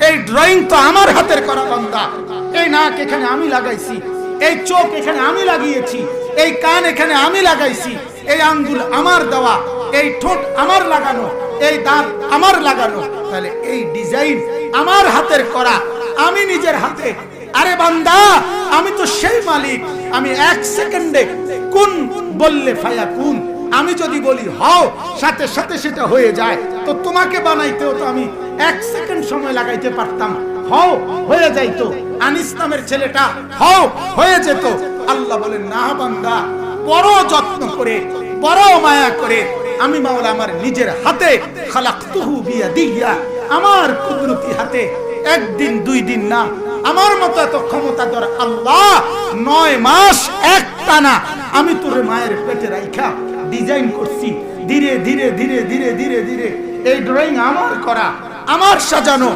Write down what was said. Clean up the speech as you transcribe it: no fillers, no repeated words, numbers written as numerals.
এই ড্রয়িং তো আমার হাতের করা বান্দা। এই নাক এখানে আমি লাগাইছি, এই চোখ এখানে আমি লাগিয়েছি, এই কান এখানে আমি লাগাইছি, এই আঙ্গুল আমার দেওয়া, এই ঠোঁট আমার লাগানো, এই দাঁত আমার লাগানো। তাহলে এই ডিজাইন আমার হাতের করা, আমি নিজের হাতে। আরে বান্দা, আমি তো সেই মালিক, আমি এক সেকেন্ডে কুন বললে ফায়াকুন, আমি যদি বলি হও, সাথে সাথে সেটা হয়ে যায়। তো তোমাকে বানাইতেও তো আমি এক সেকেন্ড সময় লাগাইতে পারতাম, হও হয়ে যাইতো। আনিস নামের ছেলেটা হও হয়ে যেত। আল্লাহ বলেন না বান্দা, বড় যত্ন করে, বড় মায়া করে আমি মাওলা আমার নিজের হাতে, খালাকতুহু বিয়াদিয়া, আমার কুদরতি হাতে, একদিন দুই দিন না, আমার মতো এত ক্ষমতাধর আল্লাহ 9 মাস একটানা আমি তোর মায়ের পেটে রাইখা ডিজাইন করছি। ধীরে ধীরে ধীরে ধীরে ধীরে ধীরে এই ড্রয়িং আমার করা, আমার সাজানো।